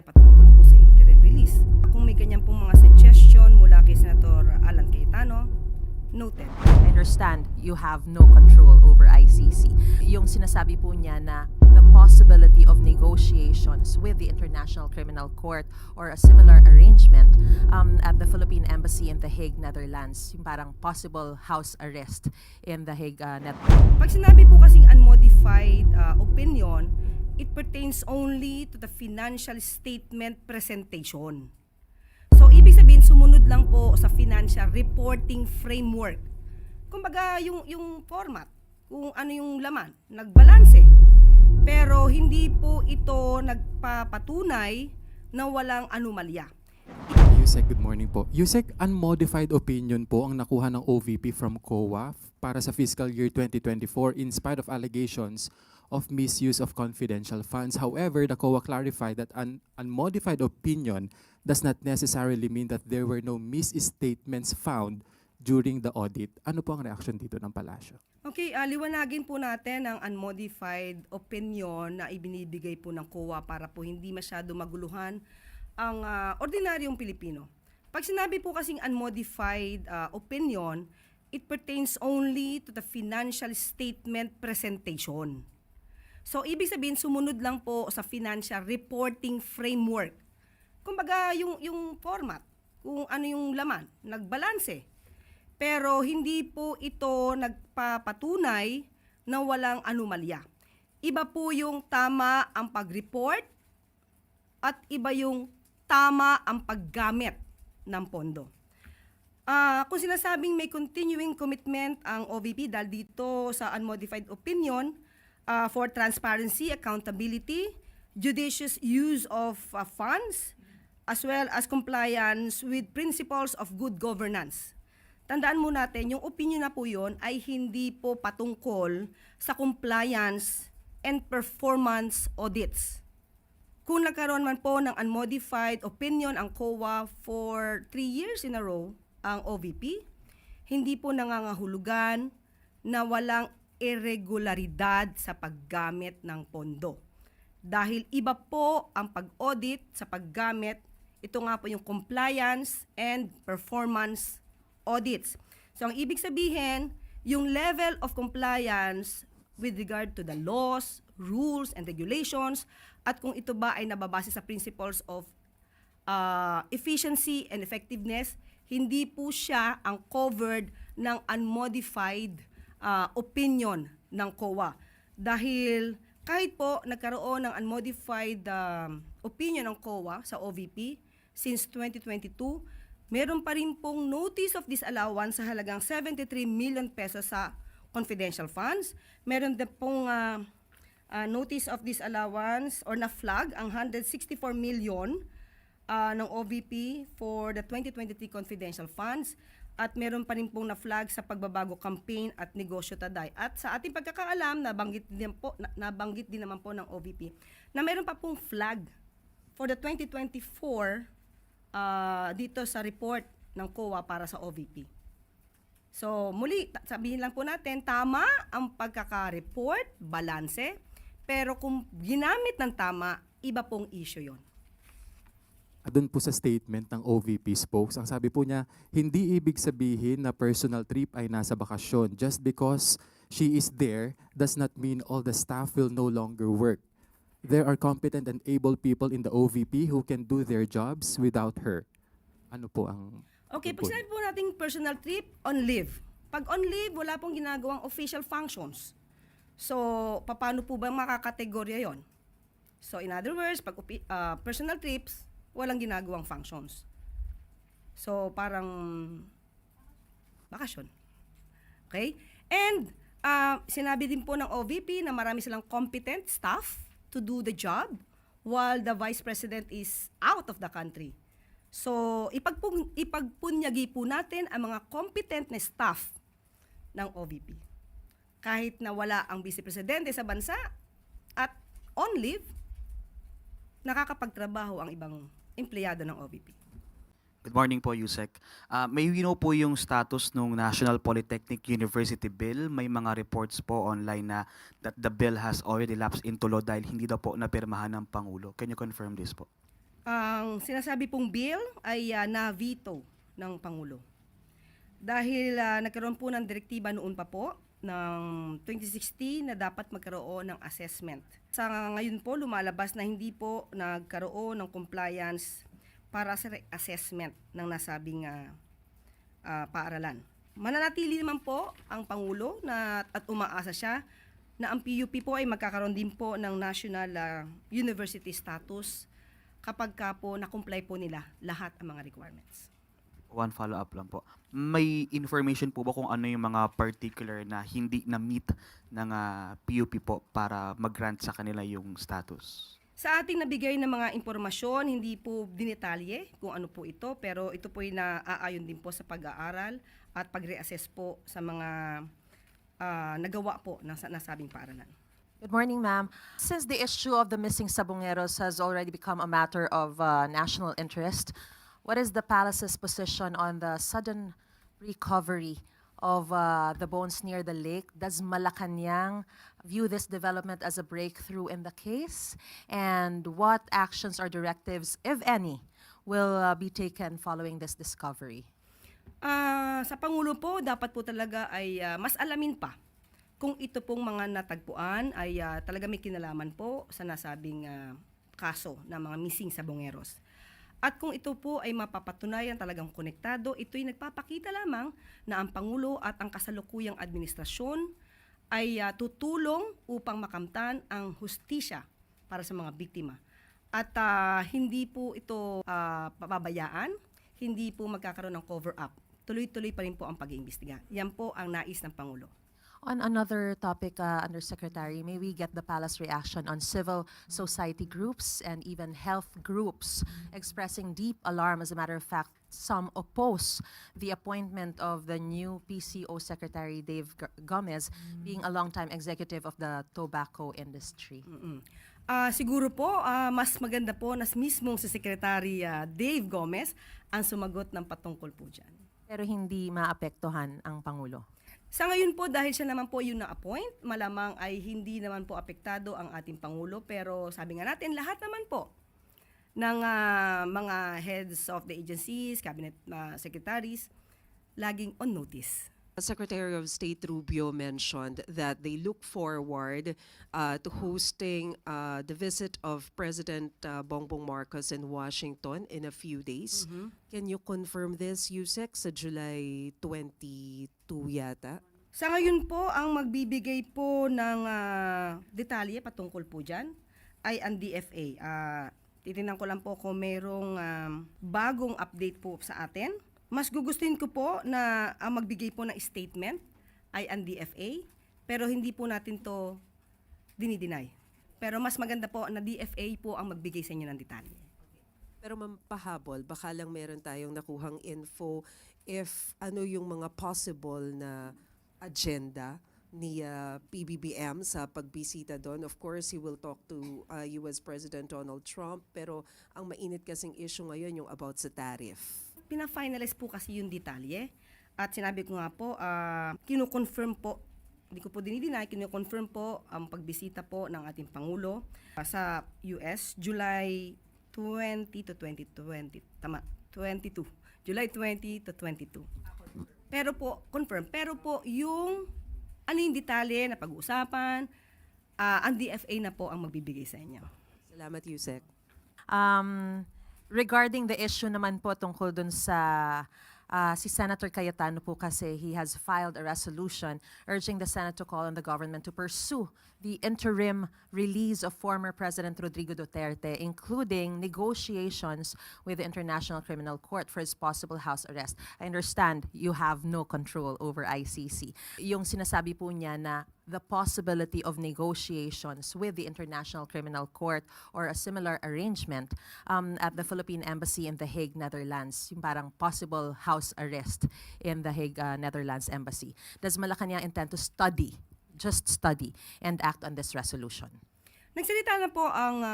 patungkol po sa interim release. Kung may ganyan pong mga suggestion mula kay Senator Alan Cayetano, noted. I understand you have no control over ICC. Yung sinasabi po niya na the possibility of negotiations with the International Criminal Court or a similar arrangement at the Philippine Embassy in The Hague, Netherlands, yung parang possible house arrest in The Hague, Netherlands. Pag sinabi po kasing unmodified opinion, it pertains only to the financial statement presentation. So, ibig sabihin, sumunod lang po sa financial reporting framework. Kumbaga, yung format, kung ano yung laman, nagbalanse. Pero hindi po ito nagpapatunay na walang anomalya. Yusek, good morning po. Yusek, unmodified opinion po ang nakuha ng OVP from COA para sa fiscal year 2024 in spite of allegations of misuse of confidential funds. However, the COA clarified that an unmodified opinion does not necessarily mean that there were no misstatements found during the audit. Ano po ang reaction dito ng palasyo? Okay, liwanagin po natin ang unmodified opinion na ibinibigay po ng COA para po hindi masyado maguluhan ang ordinaryong Pilipino. Pag sinabi po kasing unmodified opinion, it pertains only to the financial statement presentation. So, ibig sabihin, sumunod lang po sa financial reporting framework. Kumbaga, yung format, kung ano yung laman, nagbalanse. Pero hindi po ito nagpapatunay na walang anomalya. Iba po yung tama ang pag-report at iba yung tama ang paggamit ng pondo. Kung sinasabing may continuing commitment ang OVP dahil dito sa unmodified opinion for transparency, accountability, judicious use of funds, as well as compliance with principles of good governance. Tandaan mo natin, yung opinion na po yun ay hindi po patungkol sa compliance and performance audits. Kung nagkaroon man po ng unmodified opinion ang COA for 3 years in a row, ang OVP, hindi po nangangahulugan na walang irregularidad sa paggamit ng pondo. Dahil iba po ang pag-audit sa paggamit, ito nga po yung compliance and performance audits. So ang ibig sabihin, yung level of compliance with regard to the laws, rules, and regulations, at kung ito ba ay nababase sa principles of efficiency and effectiveness, hindi po siya ang covered ng unmodified opinion ng COA. Dahil kahit po nagkaroon ng unmodified opinion ng COA sa OVP since 2022, meron pa rin pong notice of disallowance sa halagang 73 million pesos sa confidential funds. Meron din pong notice of disallowance or na-flag ang 164 million ng OVP for the 2023 confidential funds. At meron pa rin pong na-flag sa pagbabago campaign at negosyo taday. At sa ating pagkakaalam, nabanggit din naman po ng OVP na meron pa pong flag for the 2024 dito sa report ng COA para sa OVP. So muli, sabihin lang po natin, tama ang pagkaka-report, balanse, pero kung ginamit ng tama, iba pong issue yon. Doon po sa statement ng OVP spokes, ang sabi po niya, hindi ibig sabihin na personal trip ay nasa bakasyon. Just because she is there does not mean all the staff will no longer work. There are competent and able people in the OVP who can do their jobs without her. Ano po ang... Okay, pag sinabi po nating personal trip, on leave. Pag on leave, wala pong ginagawang official functions. So, paano po ba makakategorya yon? So, in other words, pag personal trips, walang ginagawang functions. So, parang bakasyon. Okay? And, sinabi din po ng OVP na marami silang competent staff to do the job while the Vice President is out of the country. So, ipagpunyagi po natin ang mga competent na staff ng OVP. Kahit na wala ang Vice Presidente sa bansa at on leave, nakakapagtrabaho ang ibang empleyado ng OVP. Good morning po, Yusek. May we know po yung status ng National Polytechnic University Bill. May mga reports po online na that the bill has already lapsed into law dahil hindi daw po napirmahan ng Pangulo. Can you confirm this po? Ang sinasabi pong bill ay na-veto ng Pangulo. Dahil nagkaroon po ng direktiba noon pa po ng 2016 na dapat magkaroon ng assessment. Sa ngayon po lumalabas na hindi po nagkaroon ng compliance para sa assessment ng nasabing paaralan. Mananatili naman po ang Pangulo at umaasa siya na ang PUP po ay magkakaroon din po ng national university status kapag ka po na-comply po nila lahat ang mga requirements. One follow-up lang po. May information po ba kung ano yung mga particular na hindi na-meet ng PUP po para mag-grant sa kanila yung status? Sa ating nabigay na mga impormasyon, hindi po dinetalye kung ano po ito, pero ito po ay naaayon din po sa pag-aaral at pag-reassess po sa mga nagawa po ng nasabing paaralan. Good morning, ma'am. Since the issue of the missing Sabongeros has already become a matter of national interest, what is the palace's position on the sudden recovery of the bones near the lake? Does Malacanang view this development as a breakthrough in the case? And what actions or directives, if any, will be taken following this discovery? Sa Pangulo po, dapat po talaga ay mas alamin pa kung ito pong mga natagpuan ay talaga may kinalaman po sa nasabing kaso ng mga missing Sabongeros. At kung ito po ay mapapatunayan talagang konektado, ito'y nagpapakita lamang na ang Pangulo at ang kasalukuyang administrasyon ay tutulong upang makamtan ang hustisya para sa mga biktima. At hindi po ito pababayaan, hindi po magkakaroon ng cover-up. Tuloy-tuloy pa rin po ang pag-iimbestiga. Yan po ang nais ng Pangulo. On another topic, Undersecretary, may we get the palace reaction on civil society groups and even health groups expressing deep alarm? As a matter of fact, some oppose the appointment of the new PCO Secretary Dave Gomez, being a longtime executive of the tobacco industry. Siguro po, mas maganda po na mismong si Secretary Dave Gomez ang sumagot ng patungkol po dyan. Pero hindi maapektuhan ang Pangulo. Sa ngayon po, dahil siya naman po yung na-appoint, malamang ay hindi naman po apektado ang ating Pangulo. Pero sabi nga natin, lahat naman po ng mga heads of the agencies, cabinet secretaries, laging on notice. Secretary of State Rubio mentioned that they look forward to hosting the visit of President Bongbong Marcos in Washington in a few days. Can you confirm this, Yusek, sa July 22 yata? Sa ngayon po, ang magbibigay po ng detalye patungkol po dyan ay ang DFA. Titingnan ko lang po kung mayroong bagong update po sa atin. Mas gugustuhin ko po na ang magbigay po ng statement ay ang DFA, pero hindi po natin to dinideny. Pero mas maganda po na DFA po ang magbigay sa inyo ng detalye. Pero mampahabol, baka lang meron tayong nakuhang info if ano yung mga possible na agenda ni PBBM sa pagbisita doon. Of course, he will talk to US President Donald Trump, pero ang mainit kasing issue ngayon yung about sa tariff. Pina-finalize po kasi yung detalye at sinabi ko nga po, kino-confirm po, hindi ko po dinideny, kino-confirm po ang pagbisita po ng ating Pangulo sa US, July 20 to 2020, tama, 22, July 20 to 22. Pero po, confirm, pero po yung ano yung detalye na pag-uusapan, ang DFA na po ang magbibigay sa inyo. Salamat, Yusek. Regarding the issue naman po tungkol dun sa si Senator Cayetano po kasi he has filed a resolution urging the Senate to call on the government to pursue the interim release of former President Rodrigo Duterte, including negotiations with the International Criminal Court for his possible house arrest. I understand you have no control over ICC. Yung sinasabi po niya na the possibility of negotiations with the International Criminal Court or a similar arrangement at the Philippine Embassy in The Hague, Netherlands, yung parang possible house arrest in The Hague, Netherlands Embassy. Does Malacanang intend to study, just study, and act on this resolution? Nagsalita na po ang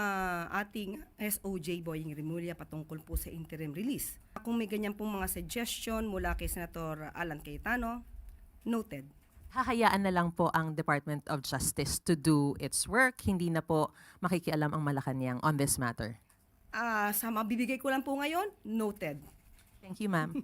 ating SOJ Boying Remulla patungkol po sa interim release. Kung may ganyan pong mga suggestion mula kay Senator Alan Cayetano, noted. Hahayaan na lang po ang Department of Justice to do its work. Hindi na po makikialam ang Malacanang on this matter. Sa mabibigay ko lang po ngayon, noted. Thank you, ma'am.